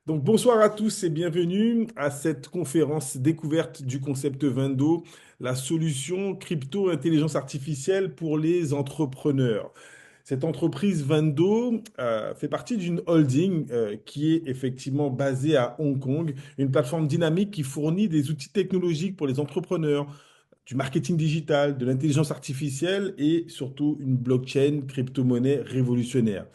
Donc bonsoir à tous et bienvenue à cette conférence découverte du concept Vendo, la solution crypto-intelligence artificielle pour les entrepreneurs. Cette entreprise Vendo fait partie d'une holding qui est effectivement basée à Hong Kong, une plateforme dynamique qui fournit des outils technologiques pour les entrepreneurs, du marketing digital, de l'intelligence artificielle et surtout une blockchain crypto-monnaie révolutionnaire.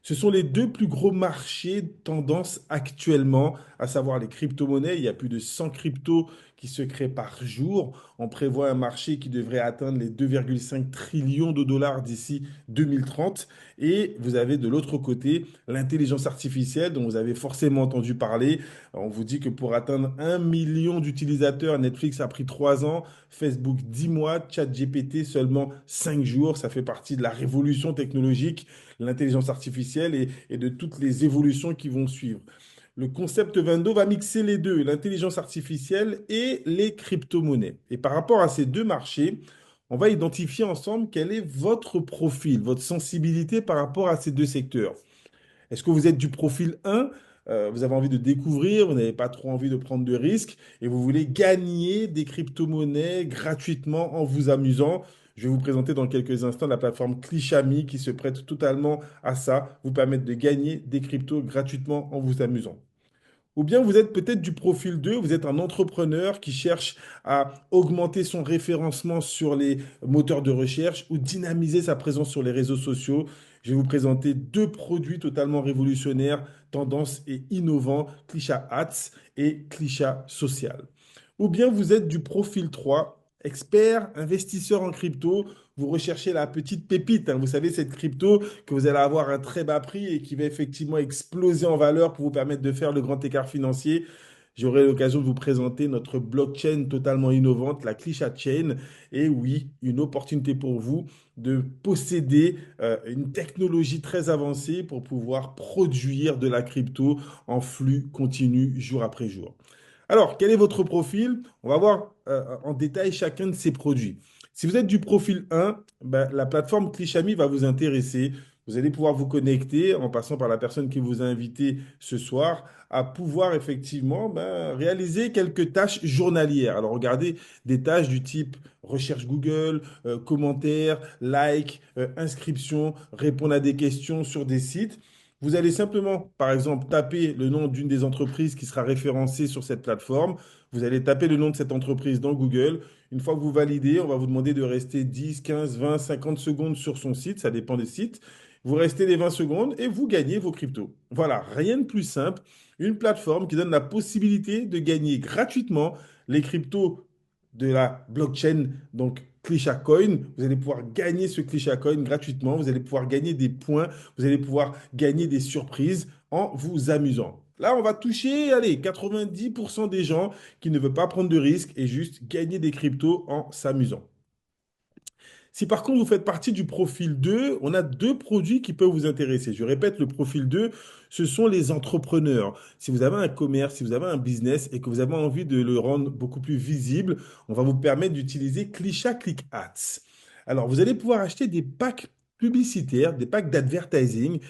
Ce sont les deux plus gros marchés tendance actuellement, à savoir les crypto-monnaies. Il y a plus de 100 cryptos qui se créent par jour. On prévoit un marché qui devrait atteindre les 2,5 trillions de dollars d'ici 2030. Et vous avez de l'autre côté l'intelligence artificielle dont vous avez forcément entendu parler. On vous dit que pour atteindre 1 million d'utilisateurs, Netflix a pris 3 ans, Facebook 10 mois, ChatGPT seulement 5 jours. Ça fait partie de la révolution technologique, l'intelligence artificielle et de toutes les évolutions qui vont suivre. Le concept Vendo va mixer les deux, l'intelligence artificielle et les crypto-monnaies. Et par rapport à ces deux marchés, on va identifier ensemble quel est votre profil, votre sensibilité par rapport à ces deux secteurs. Est-ce que vous êtes du profil 1? Vous avez envie de découvrir, vous n'avez pas trop envie de prendre de risques et vous voulez gagner des crypto-monnaies gratuitement en vous amusant. Je vais vous présenter dans quelques instants la plateforme Clichami qui se prête totalement à ça, vous permettre de gagner des cryptos gratuitement en vous amusant. Ou bien vous êtes peut-être du profil 2, vous êtes un entrepreneur qui cherche à augmenter son référencement sur les moteurs de recherche ou dynamiser sa présence sur les réseaux sociaux. Je vais vous présenter deux produits totalement révolutionnaires, tendance et innovants, Klisha Hats et Klisha Social. Ou bien vous êtes du profil 3, expert, investisseur en crypto, vous recherchez la petite pépite, hein. Vous savez, cette crypto que vous allez avoir un très bas prix et qui va effectivement exploser en valeur pour vous permettre de faire le grand écart financier. J'aurai l'occasion de vous présenter notre blockchain totalement innovante, la Klisha Chain. Et oui, une opportunité pour vous de posséder une technologie très avancée pour pouvoir produire de la crypto en flux continu jour après jour. Alors, quel est votre profil? On va voir en détail chacun de ces produits. Si vous êtes du profil 1, ben, la plateforme Clichami va vous intéresser. Vous allez pouvoir vous connecter en passant par la personne qui vous a invité ce soir à pouvoir effectivement réaliser quelques tâches journalières. Alors regardez des tâches du type recherche Google, commentaires, like, inscription, répondre à des questions sur des sites. Vous allez simplement, par exemple, taper le nom d'une des entreprises qui sera référencée sur cette plateforme. Vous allez taper le nom de cette entreprise dans Google. Une fois que vous validez, on va vous demander de rester 10, 15, 20, 50 secondes sur son site. Ça dépend des sites. Vous restez les 20 secondes et vous gagnez vos cryptos. Voilà, rien de plus simple. Une plateforme qui donne la possibilité de gagner gratuitement les cryptos de la blockchain, donc Klisha Coin. Vous allez pouvoir gagner ce Klisha Coin gratuitement. Vous allez pouvoir gagner des points. Vous allez pouvoir gagner des surprises en vous amusant. Là, on va toucher, allez, 90% des gens qui ne veulent pas prendre de risques et juste gagner des cryptos en s'amusant. Si par contre vous faites partie du profil 2, on a deux produits qui peuvent vous intéresser. Je répète, le profil 2, ce sont les entrepreneurs. Si vous avez un commerce, si vous avez un business et que vous avez envie de le rendre beaucoup plus visible, on va vous permettre d'utiliser Klisha Click Ads. Alors, vous allez pouvoir acheter des packs publicitaires, des packs d'advertising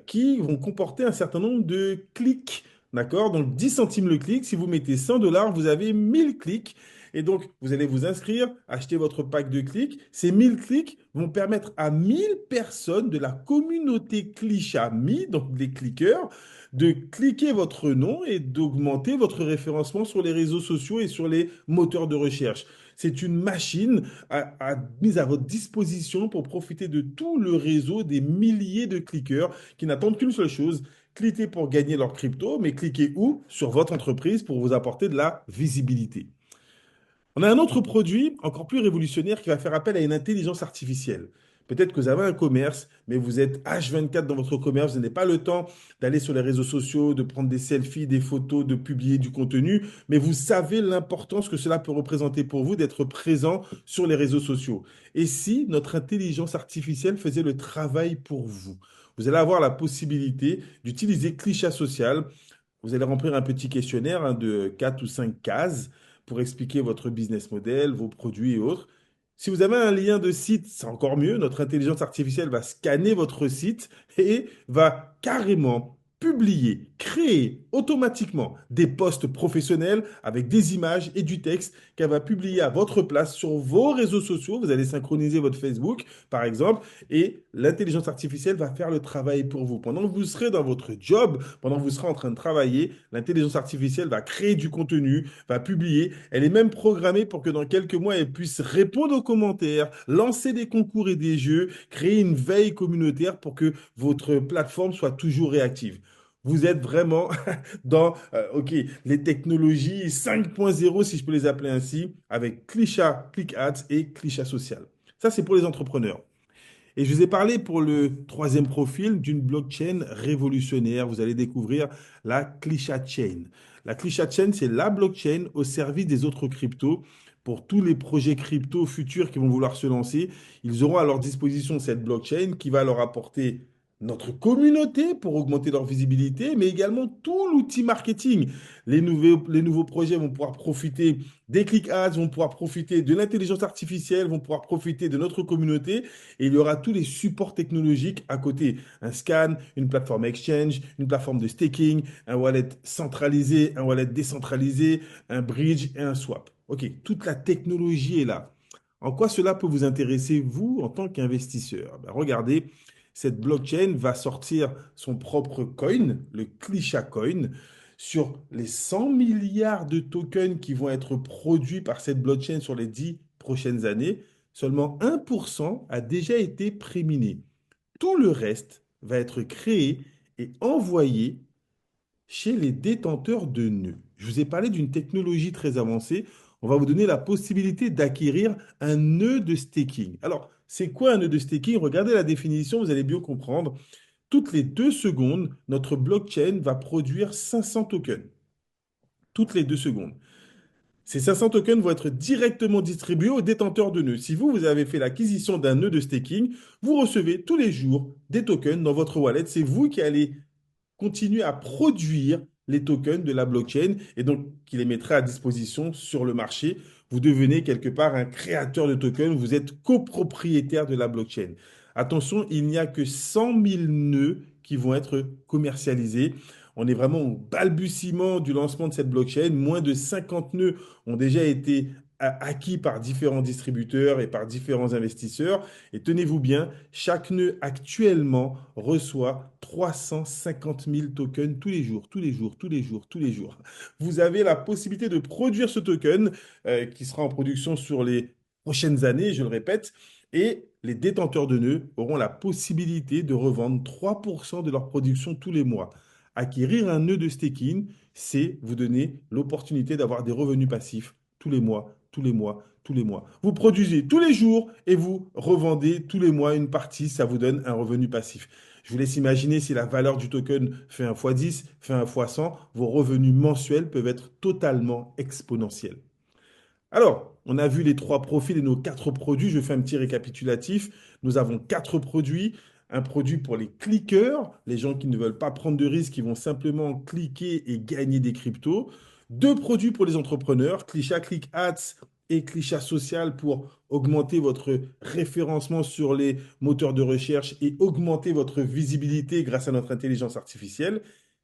qui vont comporter un certain nombre de clics. D'accord? Donc 10 centimes le clic. Si vous mettez 100 dollars, vous avez 1000 clics. Et donc, vous allez vous inscrire, acheter votre pack de clics. Ces 1000 clics vont permettre à 1000 personnes de la communauté Clichami, donc des cliqueurs, de cliquer votre nom et d'augmenter votre référencement sur les réseaux sociaux et sur les moteurs de recherche. C'est une machine mise à votre disposition pour profiter de tout le réseau des milliers de cliqueurs qui n'attendent qu'une seule chose, cliquer pour gagner leur crypto, mais cliquez où? Sur votre entreprise pour vous apporter de la visibilité. On a un autre produit encore plus révolutionnaire qui va faire appel à une intelligence artificielle. Peut-être que vous avez un commerce, mais vous êtes H24 dans votre commerce, vous n'avez pas le temps d'aller sur les réseaux sociaux, de prendre des selfies, des photos, de publier du contenu, mais vous savez l'importance que cela peut représenter pour vous d'être présent sur les réseaux sociaux. Et si notre intelligence artificielle faisait le travail pour vous? Vous allez avoir la possibilité d'utiliser Clichà Social. Vous allez remplir un petit questionnaire de 4 ou 5 cases pour expliquer votre business model, vos produits et autres. Si vous avez un lien de site, c'est encore mieux. Notre intelligence artificielle va scanner votre site et va carrément publier créer automatiquement des posts professionnels avec des images et du texte qu'elle va publier à votre place sur vos réseaux sociaux. Vous allez synchroniser votre Facebook, par exemple, et l'intelligence artificielle va faire le travail pour vous. Pendant que vous serez dans votre job, pendant que vous serez en train de travailler, l'intelligence artificielle va créer du contenu, va publier. Elle est même programmée pour que dans quelques mois, elle puisse répondre aux commentaires, lancer des concours et des jeux, créer une veille communautaire pour que votre plateforme soit toujours réactive. Vous êtes vraiment dans OK, les technologies 5.0, si je peux les appeler ainsi, avec Klisha ClickAds et Klisha Social. Ça, c'est pour les entrepreneurs. Et je vous ai parlé pour le troisième profil d'une blockchain révolutionnaire. Vous allez découvrir la Klisha Chain. La Klisha Chain, c'est la blockchain au service des autres cryptos. Pour tous les projets crypto futurs qui vont vouloir se lancer, ils auront à leur disposition cette blockchain qui va leur apporter notre communauté pour augmenter leur visibilité, mais également tout l'outil marketing. Les nouveaux projets vont pouvoir profiter des click ads, vont pouvoir profiter de l'intelligence artificielle, vont pouvoir profiter de notre communauté et il y aura tous les supports technologiques à côté. Un scan, une plateforme exchange, une plateforme de staking, un wallet centralisé, un wallet décentralisé, un bridge et un swap. OK, toute la technologie est là. En quoi cela peut vous intéresser, vous, en tant qu'investisseur? Ben, regardez, cette blockchain va sortir son propre coin, le Klisha Coin. Sur les 100 milliards de tokens qui vont être produits par cette blockchain sur les 10 prochaines années, seulement 1% a déjà été préminé. Tout le reste va être créé et envoyé chez les détenteurs de nœuds. Je vous ai parlé d'une technologie très avancée. On va vous donner la possibilité d'acquérir un nœud de staking. Alors, c'est quoi un nœud de staking? Regardez la définition, vous allez bien comprendre. Toutes les 2 secondes, notre blockchain va produire 500 tokens. Toutes les 2 secondes. Ces 500 tokens vont être directement distribués aux détenteurs de nœuds. Si vous avez fait l'acquisition d'un nœud de staking, vous recevez tous les jours des tokens dans votre wallet. C'est vous qui allez continuer à produire les tokens de la blockchain et donc qui les mettra à disposition sur le marché. Vous devenez quelque part un créateur de tokens, vous êtes copropriétaire de la blockchain. Attention, il n'y a que 100 000 nœuds qui vont être commercialisés. On est vraiment au balbutiement du lancement de cette blockchain. Moins de 50 nœuds ont déjà été acquis par différents distributeurs et par différents investisseurs. Et tenez-vous bien, chaque nœud actuellement reçoit 350 000 tokens tous les jours, tous les jours, tous les jours, tous les jours. Vous avez la possibilité de produire ce token qui sera en production sur les prochaines années, je le répète, et les détenteurs de nœuds auront la possibilité de revendre 3% de leur production tous les mois. Acquérir un nœud de staking, c'est vous donner l'opportunité d'avoir des revenus passifs tous les mois, tous les mois, tous les mois. Vous produisez tous les jours et vous revendez tous les mois une partie, ça vous donne un revenu passif. Je vous laisse imaginer si la valeur du token fait un fois 10, fait un fois 100, vos revenus mensuels peuvent être totalement exponentiels. Alors, on a vu les 3 profils et nos 4 produits. Je fais un petit récapitulatif. Nous avons 4 produits. Un produit pour les cliqueurs, les gens qui ne veulent pas prendre de risques, qui vont simplement cliquer et gagner des cryptos. 2 produits pour les entrepreneurs, Klisha Click Ads et Klisha Social pour augmenter votre référencement sur les moteurs de recherche et augmenter votre visibilité grâce à notre intelligence artificielle.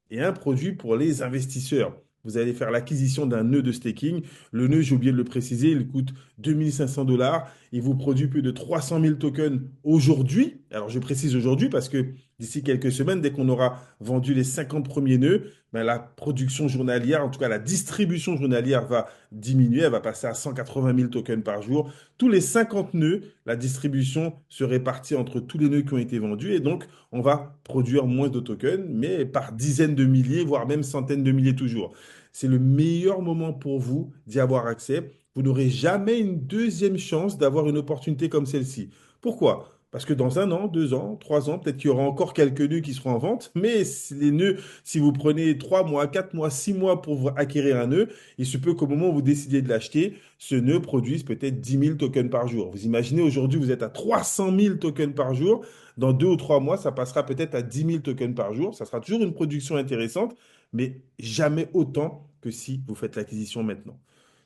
Et un produit pour les investisseurs. Vous allez faire l'acquisition d'un nœud de staking. Le nœud, j'ai oublié de le préciser, il coûte 2500 $. Il vous produit plus de 300 000 tokens aujourd'hui. Alors, je précise aujourd'hui parce que d'ici quelques semaines, dès qu'on aura vendu les 50 premiers nœuds, ben, la production journalière, en tout cas la distribution journalière va diminuer. Elle va passer à 180 000 tokens par jour. Tous les 50 nœuds, la distribution se répartit entre tous les nœuds qui ont été vendus. Et donc, on va produire moins de tokens, mais par dizaines de milliers, voire même centaines de milliers toujours. C'est le meilleur moment pour vous d'y avoir accès. Vous n'aurez jamais une deuxième chance d'avoir une opportunité comme celle-ci. Pourquoi? Parce que dans 1 an, 2 ans, 3 ans, peut-être qu'il y aura encore quelques nœuds qui seront en vente, mais les nœuds, si vous prenez 3 mois, 4 mois, 6 mois pour vous acquérir un nœud, il se peut qu'au moment où vous décidez de l'acheter, ce nœud produise peut-être 10 000 tokens par jour. Vous imaginez, aujourd'hui, vous êtes à 300 000 tokens par jour. Dans 2 ou 3 mois, ça passera peut-être à 10 000 tokens par jour. Ça sera toujours une production intéressante, mais jamais autant que si vous faites l'acquisition maintenant.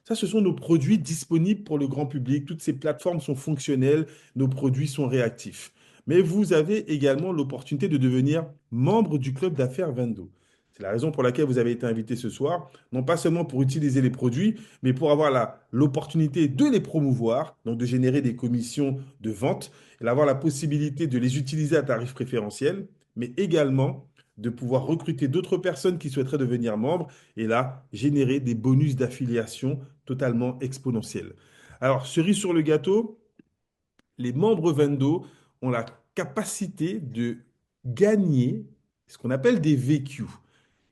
Ça, ce sont nos produits disponibles pour le grand public. Toutes ces plateformes sont fonctionnelles, nos produits sont réactifs. Mais vous avez également l'opportunité de devenir membre du club d'affaires Vendo. C'est la raison pour laquelle vous avez été invité ce soir, non pas seulement pour utiliser les produits, mais pour avoir l'opportunité de les promouvoir, donc de générer des commissions de vente, et d'avoir la possibilité de les utiliser à tarif préférentiel, mais également de pouvoir recruter d'autres personnes qui souhaiteraient devenir membres et là, générer des bonus d'affiliation totalement exponentiels. Alors, cerise sur le gâteau, les membres Vendo ont la capacité de gagner ce qu'on appelle des VQ,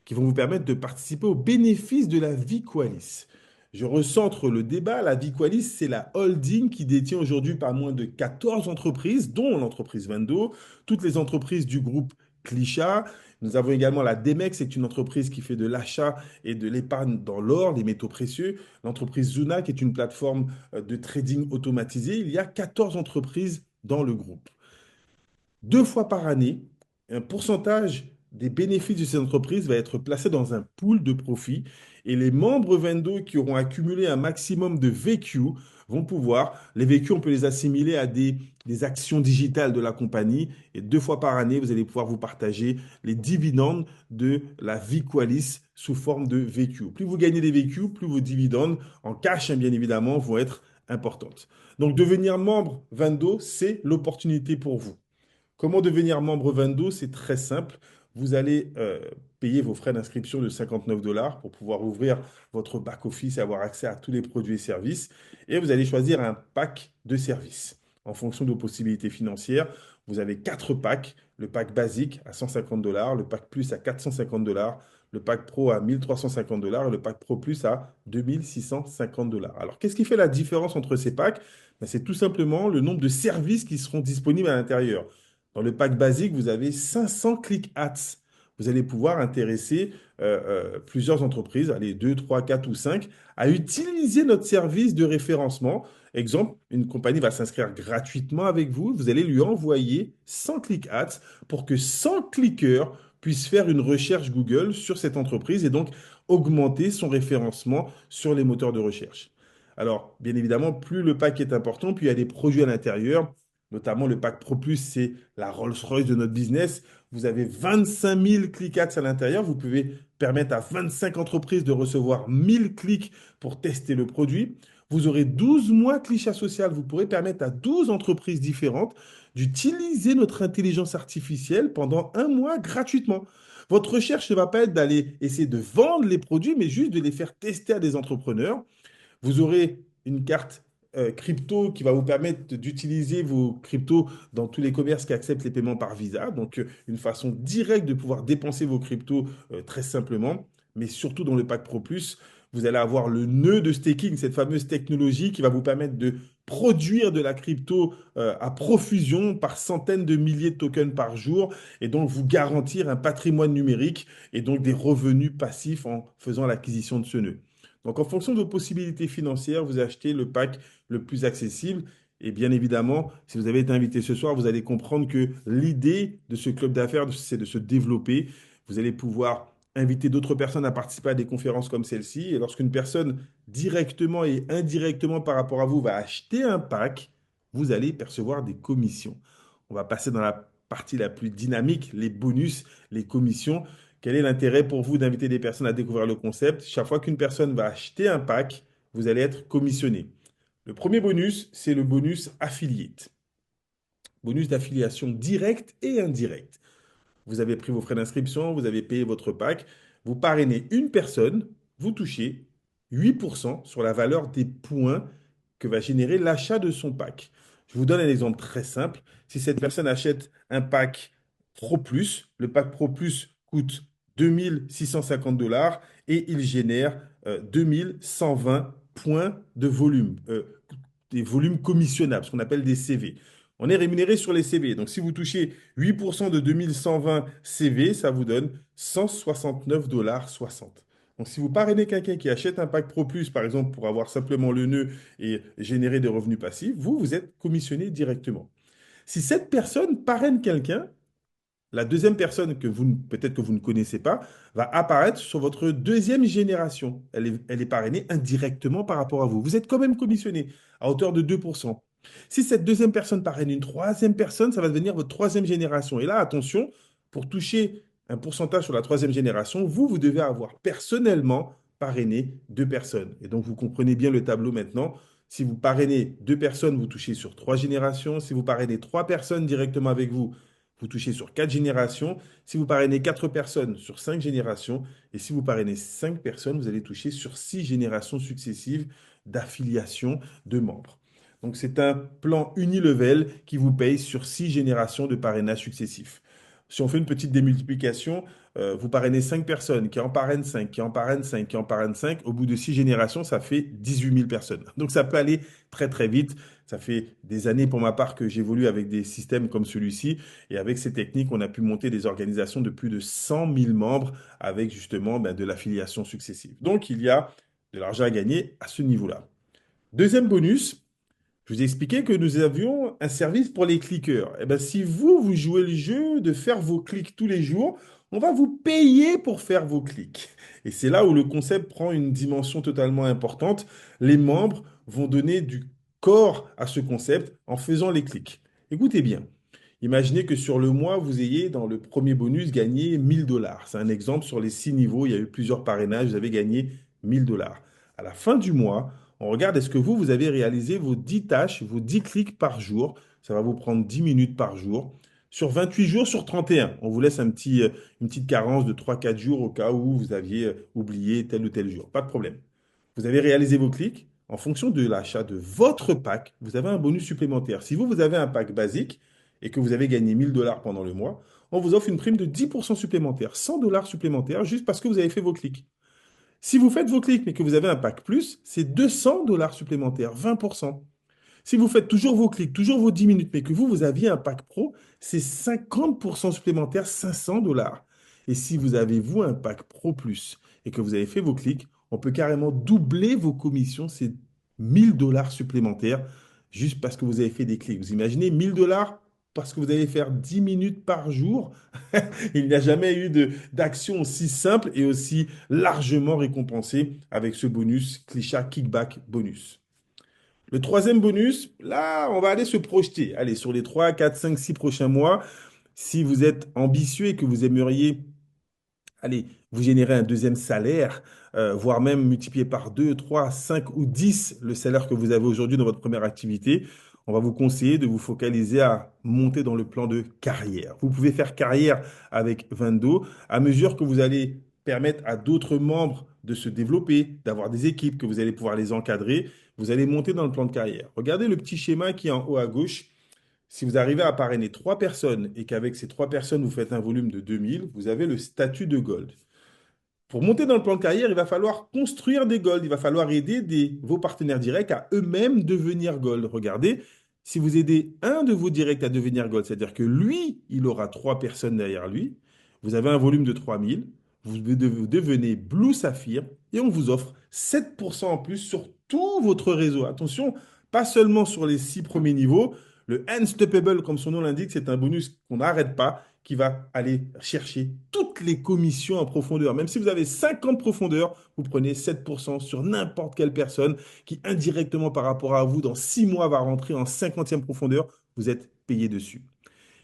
qui vont vous permettre de participer aux bénéfices de la vie Qualis. Je recentre le débat. La vie Qualis, c'est la holding qui détient aujourd'hui pas moins de 14 entreprises, dont l'entreprise Vendo, toutes les entreprises du groupe Clichat. Nous avons également la Demex, c'est une entreprise qui fait de l'achat et de l'épargne dans l'or, les métaux précieux. L'entreprise Zuna, qui est une plateforme de trading automatisé. Il y a 14 entreprises dans le groupe. 2 fois par année, un pourcentage des bénéfices de ces entreprises va être placé dans un pool de profit et les membres Vendo qui auront accumulé un maximum de VQ vont pouvoir, les VQ, on peut les assimiler à des actions digitales de la compagnie et 2 fois par année, vous allez pouvoir vous partager les dividendes de la vie Qualis sous forme de VQ. Plus vous gagnez des VQ, plus vos dividendes en cash, hein, bien évidemment, vont être importantes. Donc devenir membre Vendo, c'est l'opportunité pour vous. Comment devenir membre Vando? C'est très simple. Vous allez payer vos frais d'inscription de 59 $ pour pouvoir ouvrir votre back-office et avoir accès à tous les produits et services. Et vous allez choisir un pack de services. En fonction de vos possibilités financières, vous avez 4 packs. Le pack basique à 150 $, le pack plus à 450 $, le pack pro à 1350 $ et le pack pro plus à 2650 $. Alors, qu'est-ce qui fait la différence entre ces packs? Ben, c'est tout simplement le nombre de services qui seront disponibles à l'intérieur. Dans le pack basique, vous avez 500 click ads. Vous allez pouvoir intéresser plusieurs entreprises, allez, 2, 3, 4 ou 5, à utiliser notre service de référencement. Exemple, une compagnie va s'inscrire gratuitement avec vous. Vous allez lui envoyer 100 click ads pour que 100 cliqueurs puissent faire une recherche Google sur cette entreprise et donc augmenter son référencement sur les moteurs de recherche. Alors, bien évidemment, plus le pack est important, plus il y a des produits à l'intérieur. Notamment le pack Pro Plus, c'est la Rolls-Royce de notre business. Vous avez 25 000 click ads à l'intérieur. Vous pouvez permettre à 25 entreprises de recevoir 1000 clics pour tester le produit. Vous aurez 12 mois Clichat Social. Vous pourrez permettre à 12 entreprises différentes d'utiliser notre intelligence artificielle pendant un mois gratuitement. Votre recherche ne va pas être d'aller essayer de vendre les produits, mais juste de les faire tester à des entrepreneurs. Vous aurez une carte crypto qui va vous permettre d'utiliser vos cryptos dans tous les commerces qui acceptent les paiements par Visa. Donc, une façon directe de pouvoir dépenser vos cryptos très simplement. Mais surtout dans le pack Pro Plus, vous allez avoir le nœud de staking, cette fameuse technologie qui va vous permettre de produire de la crypto à profusion par centaines de milliers de tokens par jour et donc vous garantir un patrimoine numérique et donc des revenus passifs en faisant l'acquisition de ce nœud. Donc, en fonction de vos possibilités financières, vous achetez le pack le plus accessible. Et bien évidemment, si vous avez été invité ce soir, vous allez comprendre que l'idée de ce club d'affaires, c'est de se développer. Vous allez pouvoir inviter d'autres personnes à participer à des conférences comme celle-ci. Et lorsqu'une personne, directement et indirectement par rapport à vous, va acheter un pack, vous allez percevoir des commissions. On va passer dans la partie la plus dynamique, les bonus, les commissions. Quel est l'intérêt pour vous d'inviter des personnes à découvrir le concept? Chaque fois qu'une personne va acheter un pack, vous allez être commissionné. Le premier bonus, c'est le bonus affiliate. Bonus d'affiliation directe et indirecte. Vous avez pris vos frais d'inscription, vous avez payé votre pack, vous parrainez une personne, vous touchez 8% sur la valeur des points que va générer l'achat de son pack. Je vous donne un exemple très simple. Si cette personne achète un pack Pro Plus, le pack Pro Plus coûte 2650 $ et il génère 2120 points de volume, des volumes commissionnables, ce qu'on appelle des CV. On est rémunéré sur les CV. Donc, si vous touchez 8% de 2120 CV, ça vous donne 169,60 $. Donc, si vous parrainez quelqu'un qui achète un pack Pro Plus, par exemple, pour avoir simplement le nœud et générer des revenus passifs, vous êtes commissionné directement. Si cette personne parraine quelqu'un, la deuxième personne que vous, peut-être que vous ne connaissez pas, va apparaître sur votre deuxième génération. Elle est parrainée indirectement par rapport à vous. Vous êtes quand même commissionné à hauteur de 2%. Si cette deuxième personne parraine une troisième personne, ça va devenir votre troisième génération. Et là, attention, pour toucher un pourcentage sur la troisième génération, vous devez avoir personnellement parrainé deux personnes. Et donc, vous comprenez bien le tableau maintenant. Si vous parrainez deux personnes, vous touchez sur trois générations. Si vous parrainez trois personnes directement avec vous, vous touchez sur quatre générations. Si vous parrainez quatre personnes, sur cinq générations. Et si vous parrainez cinq personnes, vous allez toucher sur six générations successives d'affiliation de membres. Donc, c'est un plan unilevel qui vous paye sur six générations de parrainage successifs. Si on fait une petite démultiplication, vous parrainez 5 personnes, qui en parrainent 5, qui en parrainent 5, qui en parrainent 5. Au bout de 6 générations, ça fait 18 000 personnes. Donc ça peut aller très très vite. Ça fait des années pour ma part que j'évolue avec des systèmes comme celui-ci. Et avec ces techniques, on a pu monter des organisations de plus de 100 000 membres avec justement de l'affiliation successive. Donc il y a de l'argent à gagner à ce niveau-là. Deuxième bonus, je vous ai expliqué que nous avions un service pour les cliqueurs. Eh bien, si vous jouez le jeu de faire vos clics tous les jours, on va vous payer pour faire vos clics. Et c'est là où le concept prend une dimension totalement importante. Les membres vont donner du corps à ce concept en faisant les clics. Écoutez bien. Imaginez que sur le mois, vous ayez dans le premier bonus gagné 1 000 dollars. C'est un exemple sur les 6 niveaux. Il y a eu plusieurs parrainages. Vous avez gagné 1 000 dollars. À la fin du mois, on regarde est-ce que vous avez réalisé vos 10 tâches, vos 10 clics par jour. Ça va vous prendre 10 minutes par jour. Sur 28 jours, sur 31. On vous laisse une petite carence de 3 4 jours au cas où vous aviez oublié tel ou tel jour. Pas de problème. Vous avez réalisé vos clics. En fonction de l'achat de votre pack, vous avez un bonus supplémentaire. Si vous avez un pack basique et que vous avez gagné 1 000 dollars pendant le mois, on vous offre une prime de 10% supplémentaire, 100 dollars supplémentaires, juste parce que vous avez fait vos clics. Si vous faites vos clics mais que vous avez un pack plus, c'est 200 dollars supplémentaires, 20%. Si vous faites toujours vos clics, toujours vos 10 minutes, mais que vous aviez un pack pro, c'est 50% supplémentaire, 500 dollars. Et si vous avez, vous, un pack pro plus et que vous avez fait vos clics, on peut carrément doubler vos commissions, c'est 1 000 dollars supplémentaires, juste parce que vous avez fait des clics. Vous imaginez 1 000 dollars parce que vous allez faire 10 minutes par jour. Il n'y a jamais eu d'action aussi simple et aussi largement récompensée avec ce bonus Clichat Kickback bonus. Le troisième bonus, là, on va aller se projeter. Allez, sur les 3, 4, 5, 6 prochains mois, si vous êtes ambitieux et que vous aimeriez, allez, vous générer un deuxième salaire, voire même multiplier par 2, 3, 5 ou 10 le salaire que vous avez aujourd'hui dans votre première activité, on va vous conseiller de vous focaliser à monter dans le plan de carrière. Vous pouvez faire carrière avec Vendo à mesure que vous allez permettre à d'autres membres de se développer, d'avoir des équipes, que vous allez pouvoir les encadrer. Vous allez monter dans le plan de carrière. Regardez le petit schéma qui est en haut à gauche. Si vous arrivez à parrainer trois personnes et qu'avec ces trois personnes, vous faites un volume de 2 000, vous avez le statut de Gold. Pour monter dans le plan de carrière, il va falloir construire des golds. Il va falloir aider vos partenaires directs à eux-mêmes devenir gold. Regardez, si vous aidez un de vos directs à devenir gold, c'est-à-dire que lui, il aura trois personnes derrière lui, vous avez un volume de 3 000, vous devenez Blue Saphir et on vous offre 7% en plus sur tout votre réseau. Attention, pas seulement sur les 6 premiers niveaux. Le Unstoppable, comme son nom l'indique, c'est un bonus qu'on n'arrête pas, qui va aller chercher toutes les commissions en profondeur. Même si vous avez 50 profondeurs, vous prenez 7% sur n'importe quelle personne qui indirectement par rapport à vous, dans 6 mois, va rentrer en 50e profondeur. Vous êtes payé dessus.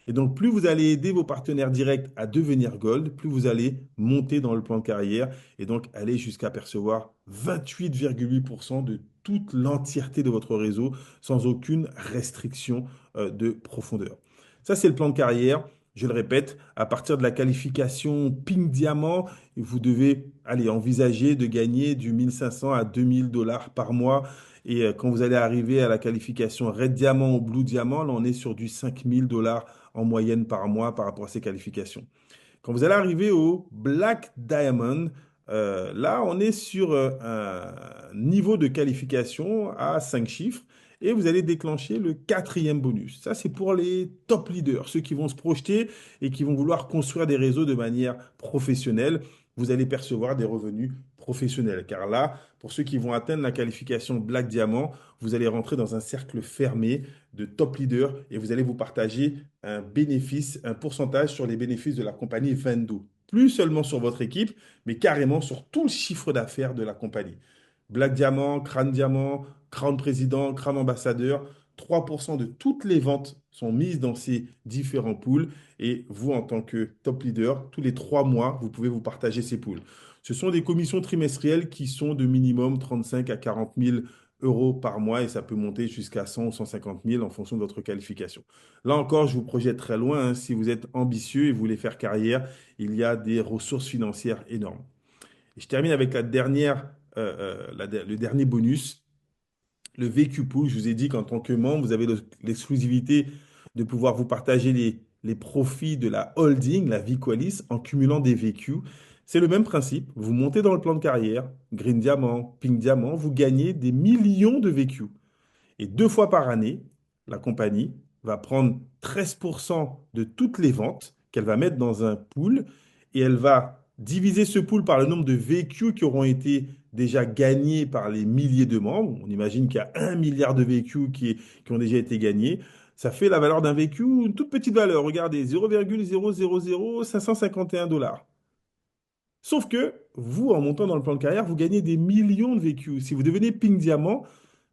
Et donc, plus vous allez aider vos partenaires directs à devenir gold, plus vous allez monter dans le plan de carrière et donc aller jusqu'à percevoir 28,8% de toute l'entièreté de votre réseau sans aucune restriction de profondeur. Ça, c'est le plan de carrière. Je le répète, à partir de la qualification Pink Diamant, vous devez aller envisager de gagner du 1 500 à 2 000 dollars par mois. Et quand vous allez arriver à la qualification Red Diamant ou Blue Diamant, là, on est sur du 5 000 dollars en moyenne par mois par rapport à ces qualifications. Quand vous allez arriver au Black Diamond, là, on est sur un niveau de qualification à 5 chiffres et vous allez déclencher le quatrième bonus. Ça, c'est pour les top leaders, ceux qui vont se projeter et qui vont vouloir construire des réseaux de manière professionnelle. Vous allez percevoir des revenus professionnels. Car là, pour ceux qui vont atteindre la qualification Black Diamant, vous allez rentrer dans un cercle fermé de top leaders et vous allez vous partager un bénéfice, un pourcentage sur les bénéfices de la compagnie Vendo. Plus seulement sur votre équipe, mais carrément sur tout le chiffre d'affaires de la compagnie. Black Diamant, Crown Diamant, Crown Président, Crown Ambassadeur, 3% de toutes les ventes sont mises dans ces différents pools. Et vous, en tant que top leader, tous les 3 mois, vous pouvez vous partager ces pools. Ce sont des commissions trimestrielles qui sont de minimum 35 à 40 000 euros par mois et ça peut monter jusqu'à 100 ou 150 000 en fonction de votre qualification. Là encore, je vous projette très loin, hein. Si vous êtes ambitieux et vous voulez faire carrière, il y a des ressources financières énormes. Et je termine avec le dernier bonus, le VQ Pool. Je vous ai dit qu'en tant que membre, vous avez l'exclusivité de pouvoir vous partager les profits de la holding, la Viqualis, en cumulant des VQ. C'est le même principe. Vous montez dans le plan de carrière, Green Diamant, Pink Diamant, vous gagnez des millions de VQ. Et 2 fois par année, la compagnie va prendre 13% de toutes les ventes qu'elle va mettre dans un pool et elle va diviser ce pool par le nombre de véhicules qui auront été déjà gagnés par les milliers de membres. On imagine qu'il y a 1 milliard de véhicules qui ont déjà été gagnés. Ça fait la valeur d'un véhicule, une toute petite valeur. Regardez, 0,000 551 dollars. Sauf que vous, en montant dans le plan de carrière, vous gagnez des millions de véhicules. Si vous devenez Pink Diamant,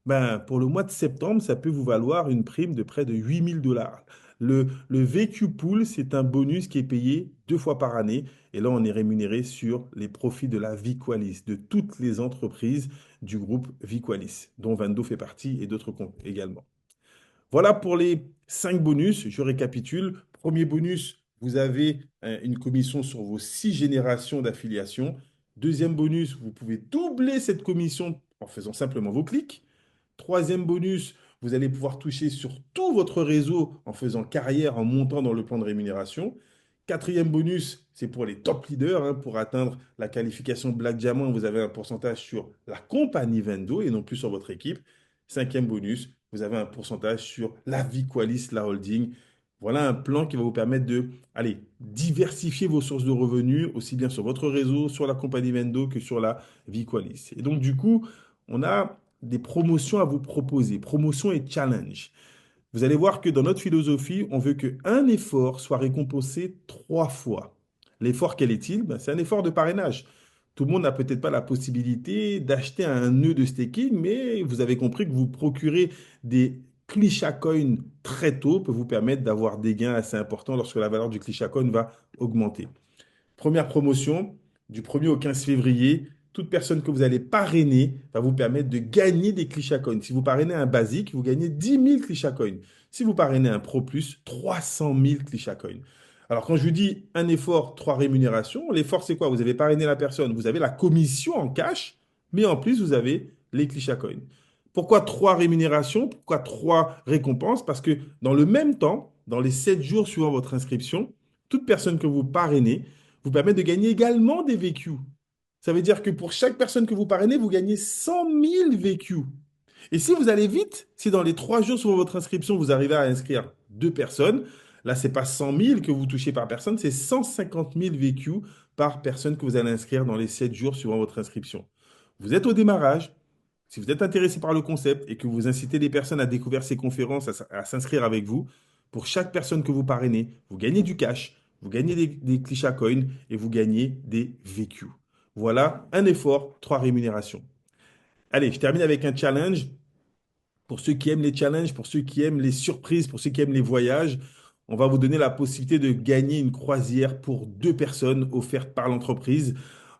ben, pour le mois de septembre, ça peut vous valoir une prime de près de 8 000 dollars. Le VQ Pool, c'est un bonus qui est payé 2 fois par année. Et là, on est rémunéré sur les profits de la Viqualis, de toutes les entreprises du groupe Viqualis, dont Vando fait partie et d'autres également. Voilà pour les 5 bonus. Je récapitule. Premier bonus, vous avez une commission sur vos 6 générations d'affiliation. Deuxième bonus, vous pouvez doubler cette commission en faisant simplement vos clics. Troisième bonus, vous allez pouvoir toucher sur tout votre réseau en faisant carrière, en montant dans le plan de rémunération. Quatrième bonus, c'est pour les top leaders, hein. Pour atteindre la qualification Black Diamond, vous avez un pourcentage sur la compagnie Vendo et non plus sur votre équipe. Cinquième bonus, vous avez un pourcentage sur la Viqualis, la holding. Voilà un plan qui va vous permettre de, allez, diversifier vos sources de revenus, aussi bien sur votre réseau, sur la compagnie Vendo que sur la Viqualis. Et donc, du coup, on a des promotions à vous proposer, promotions et challenge. Vous allez voir que dans notre philosophie, on veut qu'un effort soit récompensé 3 fois. L'effort, quel est-il? Ben, c'est un effort de parrainage. Tout le monde n'a peut-être pas la possibilité d'acheter un nœud de staking, mais vous avez compris que vous procurez des Clisha Coin très tôt peut vous permettre d'avoir des gains assez importants lorsque la valeur du Clisha Coin va augmenter. Première promotion, du 1er au 15 février, toute personne que vous allez parrainer va vous permettre de gagner des Clisha Coins. Si vous parrainez un basique, vous gagnez 10 000 Clisha Coins. Si vous parrainez un Pro Plus, 300 000 Clisha Coins. Alors, quand je vous dis un effort, 3 rémunérations, l'effort, c'est quoi? Vous avez parrainé la personne, vous avez la commission en cash, mais en plus, vous avez les Clisha Coins. Pourquoi 3 rémunérations? Pourquoi 3 récompenses? Parce que dans le même temps, dans les 7 jours suivant votre inscription, toute personne que vous parrainez vous permet de gagner également des VQ. Ça veut dire que pour chaque personne que vous parrainez, vous gagnez 100 000 VQ. Et si vous allez vite, si dans les 3 jours sur votre inscription, vous arrivez à inscrire 2 personnes, là, ce n'est pas 100 000 que vous touchez par personne, c'est 150 000 VQ par personne que vous allez inscrire dans les 7 jours suivant votre inscription. Vous êtes au démarrage. Si vous êtes intéressé par le concept et que vous incitez les personnes à découvrir ces conférences, à s'inscrire avec vous, pour chaque personne que vous parrainez, vous gagnez du cash, vous gagnez des Clisha Coins et vous gagnez des VQ. Voilà un effort, 3 rémunérations. Allez, je termine avec un challenge. Pour ceux qui aiment les challenges, pour ceux qui aiment les surprises, pour ceux qui aiment les voyages, on va vous donner la possibilité de gagner une croisière pour 2 personnes offerte par l'entreprise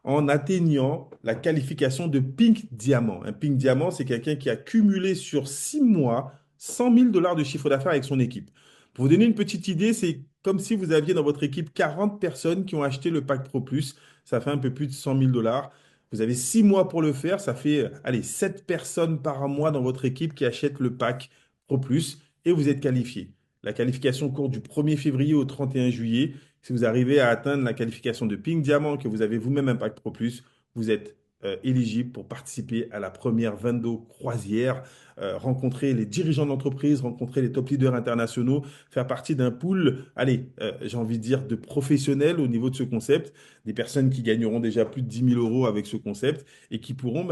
en atteignant la qualification de Pink Diamant. Un Pink Diamant, c'est quelqu'un qui a cumulé sur 6 mois 100 000 dollars de chiffre d'affaires avec son équipe. Pour vous donner une petite idée, c'est comme si vous aviez dans votre équipe 40 personnes qui ont acheté le pack Pro Plus. Ça fait un peu plus de 100 000 dollars. Vous avez 6 mois pour le faire. Ça fait, allez, 7 personnes par mois dans votre équipe qui achètent le pack Pro Plus et vous êtes qualifié. La qualification court du 1er février au 31 juillet. Si vous arrivez à atteindre la qualification de Pink Diamant, que vous avez vous-même un pack Pro Plus, vous êtes éligible pour participer à la première Vendo croisière, rencontrer les dirigeants d'entreprise, rencontrer les top leaders internationaux, faire partie d'un pool, allez, j'ai envie de dire, de professionnels au niveau de ce concept, des personnes qui gagneront déjà plus de 10 000 € avec ce concept et qui pourront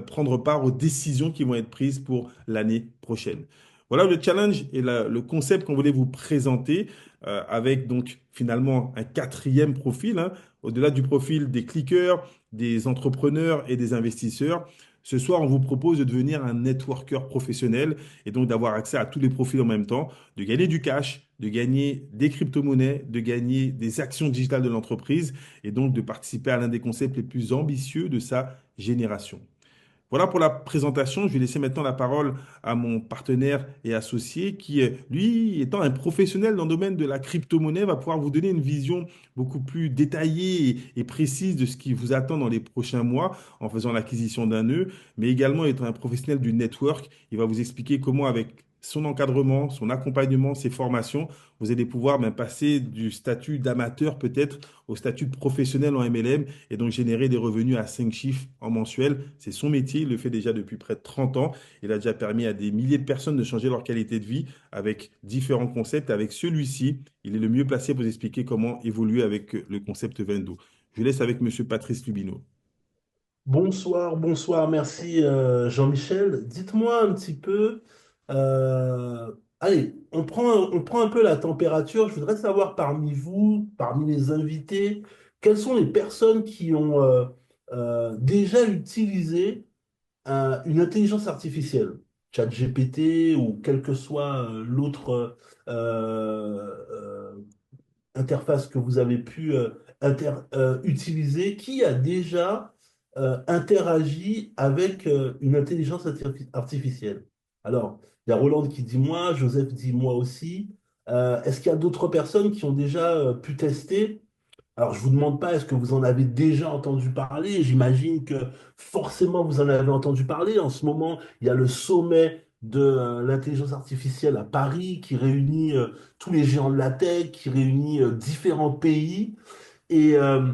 prendre part aux décisions qui vont être prises pour l'année prochaine. Voilà le challenge et le concept qu'on voulait vous présenter avec donc finalement un quatrième profil, hein, au-delà du profil des cliqueurs, des entrepreneurs et des investisseurs. Ce soir, on vous propose de devenir un networker professionnel et donc d'avoir accès à tous les profils en même temps, de gagner du cash, de gagner des crypto-monnaies, de gagner des actions digitales de l'entreprise et donc de participer à l'un des concepts les plus ambitieux de sa génération. Voilà pour la présentation. Je vais laisser maintenant la parole à mon partenaire et associé qui, lui, étant un professionnel dans le domaine de la crypto-monnaie, va pouvoir vous donner une vision beaucoup plus détaillée et précise de ce qui vous attend dans les prochains mois en faisant l'acquisition d'un nœud, mais également étant un professionnel du network, il va vous expliquer comment avec son encadrement, son accompagnement, ses formations, vous allez pouvoir passer du statut d'amateur peut-être au statut de professionnel en MLM et donc générer des revenus à 5 chiffres en mensuel. C'est son métier, il le fait déjà depuis près de 30 ans. Il a déjà permis à des milliers de personnes de changer leur qualité de vie avec différents concepts. Avec celui-ci, il est le mieux placé pour vous expliquer comment évoluer avec le concept Vendo. Je laisse avec Monsieur Patrice Lubino. Bonsoir, bonsoir, merci Jean-Michel. Dites-moi un petit peu, allez, on prend un peu la température. Je voudrais savoir parmi vous, parmi les invités, quelles sont les personnes qui ont déjà utilisé une intelligence artificielle, ChatGPT ou quelle que soit l'autre interface que vous avez pu utiliser, qui a déjà interagi avec une intelligence artificielle. Alors, il y a Roland qui dit moi, Joseph dit moi aussi. Est-ce qu'il y a d'autres personnes qui ont déjà pu tester? Alors, je vous demande pas, est-ce que vous en avez déjà entendu parler? J'imagine que forcément vous en avez entendu parler. En ce moment, il y a le sommet de l'intelligence artificielle à Paris qui réunit tous les géants de la tech, qui réunit différents pays. Et, euh,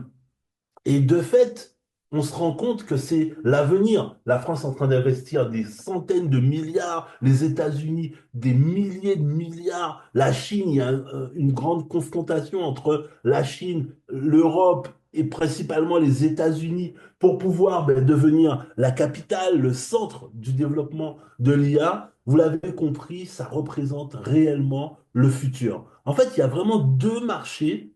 et de fait, on se rend compte que c'est l'avenir. La France est en train d'investir des centaines de milliards, les États-Unis des milliers de milliards, la Chine, il y a une grande confrontation entre la Chine, l'Europe et principalement les États-Unis pour pouvoir devenir la capitale, le centre du développement de l'IA. Vous l'avez compris, ça représente réellement le futur. En fait, il y a vraiment deux marchés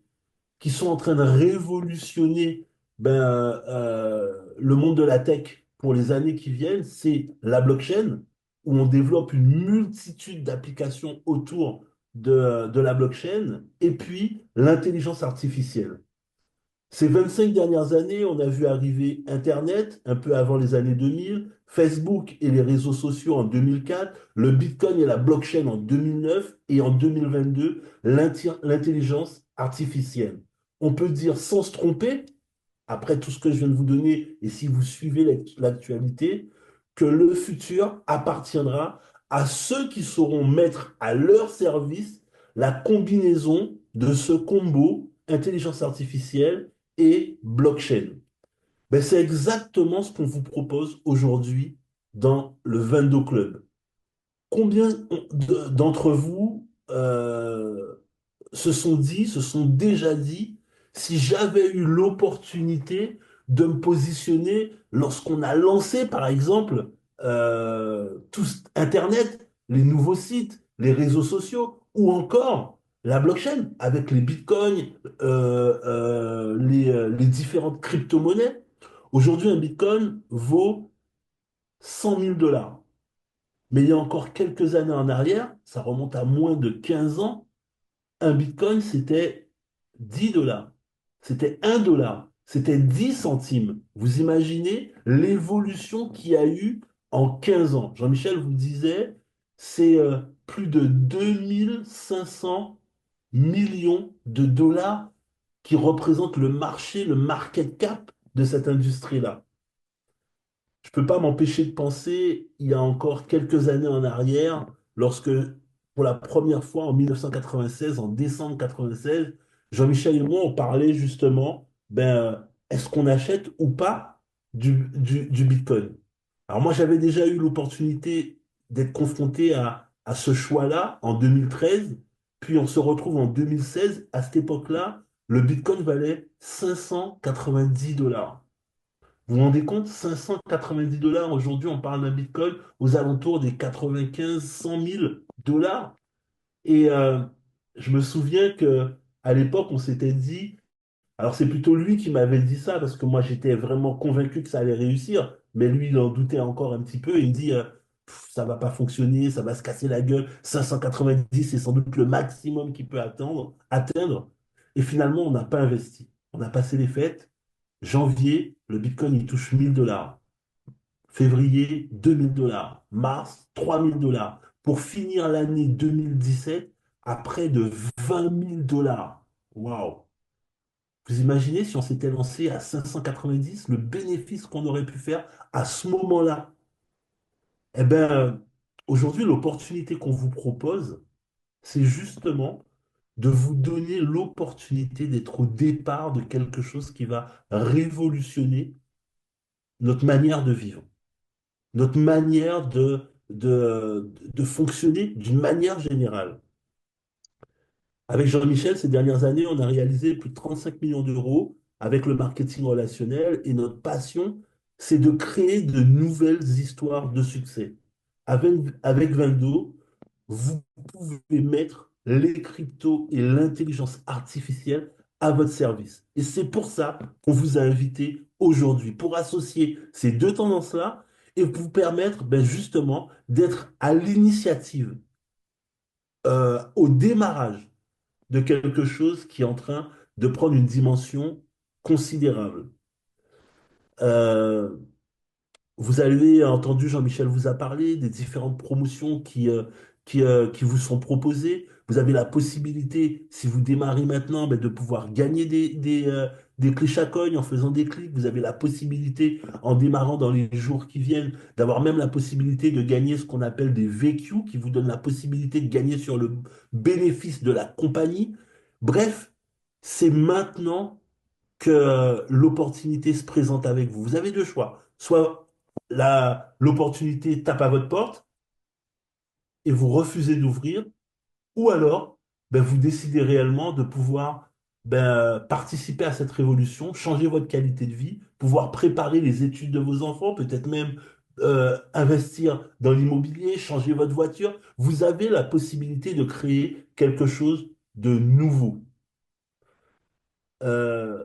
qui sont en train de révolutionner le monde de la tech pour les années qui viennent, c'est la blockchain, où on développe une multitude d'applications autour de la blockchain, et puis l'intelligence artificielle. Ces 25 dernières années, on a vu arriver Internet un peu avant les années 2000, Facebook et les réseaux sociaux en 2004, le Bitcoin et la blockchain en 2009 et en 2022, l'intelligence artificielle. On peut dire sans se tromper, après tout ce que je viens de vous donner, et si vous suivez l'actualité, que le futur appartiendra à ceux qui sauront mettre à leur service la combinaison de ce combo intelligence artificielle et blockchain. Ben, c'est exactement ce qu'on vous propose aujourd'hui dans le Vendo Club. Combien d'entre vous se sont déjà dit, si j'avais eu l'opportunité de me positionner lorsqu'on a lancé, par exemple, Internet, les nouveaux sites, les réseaux sociaux, ou encore la blockchain avec les bitcoins, les différentes crypto-monnaies. Aujourd'hui, un bitcoin vaut 100 000 $. Mais il y a encore quelques années en arrière, ça remonte à moins de 15 ans, un bitcoin, c'était 10 dollars. C'était 1 dollar. C'était 10 centimes. Vous imaginez l'évolution qu'il y a eu en 15 ans. Jean-Michel vous disait, c'est plus de 2500 millions de dollars qui représentent le marché, le market cap de cette industrie-là. Je peux pas m'empêcher de penser, il y a encore quelques années en arrière, lorsque, pour la première fois en 1996, en décembre 96, Jean-Michel et moi, on parlait justement, est-ce qu'on achète ou pas du Bitcoin? Alors moi, j'avais déjà eu l'opportunité d'être confronté à ce choix-là en 2013, puis on se retrouve en 2016. À cette époque-là, le Bitcoin valait 590 $. Vous vous rendez compte, 590 $, aujourd'hui on parle d'un Bitcoin aux alentours des 95, 100 000 dollars. Et je me souviens que à l'époque on s'était dit, alors c'est plutôt lui qui m'avait dit ça parce que moi j'étais vraiment convaincu que ça allait réussir, mais lui, il en doutait encore un petit peu. Il me dit, ça va pas fonctionner, ça va se casser la gueule. 590, c'est sans doute le maximum qu'il peut atteindre. Et finalement, on n'a pas investi. On a passé les fêtes. Janvier, le Bitcoin, il touche 1000 $. Février, 2000 $. Mars, 3000 $. Pour finir l'année 2017 à près de 20 000 $. Waouh! Vous imaginez si on s'était lancé à 590, le bénéfice qu'on aurait pu faire à ce moment-là? Eh bien, aujourd'hui, l'opportunité qu'on vous propose, c'est justement de vous donner l'opportunité d'être au départ de quelque chose qui va révolutionner notre manière de vivre, notre manière de fonctionner d'une manière générale. Avec Jean-Michel, ces dernières années, on a réalisé plus de 35 millions d'euros avec le marketing relationnel et notre passion, c'est de créer de nouvelles histoires de succès. Avec Vendo, vous pouvez mettre les cryptos et l'intelligence artificielle à votre service. Et c'est pour ça qu'on vous a invité aujourd'hui, pour associer ces deux tendances-là et vous permettre justement d'être à l'initiative, au démarrage de quelque chose qui est en train de prendre une dimension considérable. Euh, Vous avez entendu, Jean-Michel vous a parlé des différentes promotions qui vous sont proposées. Vous avez la possibilité, si vous démarrez maintenant, de pouvoir gagner des clés à cogne en faisant des clics. Vous avez la possibilité, en démarrant dans les jours qui viennent, d'avoir même la possibilité de gagner ce qu'on appelle des VQ, qui vous donnent la possibilité de gagner sur le bénéfice de la compagnie. Bref, c'est maintenant que l'opportunité se présente avec vous. Vous avez deux choix. Soit l'opportunité tape à votre porte et vous refusez d'ouvrir, ou alors vous décidez réellement de pouvoir participer à cette révolution, changer votre qualité de vie, pouvoir préparer les études de vos enfants, peut-être même investir dans l'immobilier, changer votre voiture. Vous avez la possibilité de créer quelque chose de nouveau. Euh,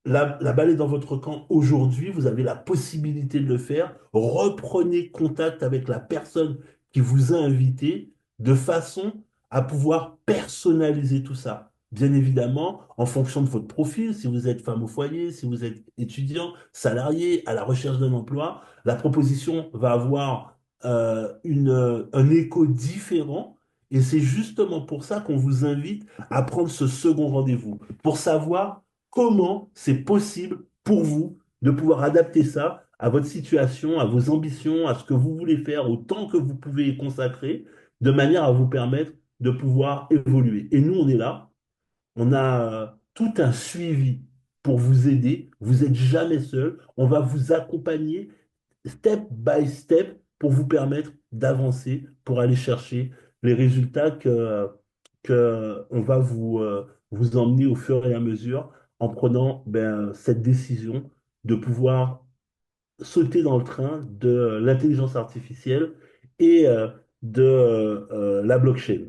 la balle est dans votre camp aujourd'hui, vous avez la possibilité de le faire. Reprenez contact avec la personne qui vous a invité de façon à pouvoir personnaliser tout ça. Bien évidemment, en fonction de votre profil, si vous êtes femme au foyer, si vous êtes étudiant, salarié, à la recherche d'un emploi, la proposition va avoir un écho différent. Et c'est justement pour ça qu'on vous invite à prendre ce second rendez-vous, pour savoir comment c'est possible pour vous de pouvoir adapter ça à votre situation, à vos ambitions, à ce que vous voulez faire, au temps que vous pouvez y consacrer, de manière à vous permettre de pouvoir évoluer. Et nous, on est là, on a tout un suivi pour vous aider. Vous n'êtes jamais seul. On va vous accompagner step by step pour vous permettre d'avancer, pour aller chercher les résultats que on va vous emmener au fur et à mesure en prenant cette décision de pouvoir sauter dans le train de l'intelligence artificielle et de la blockchain.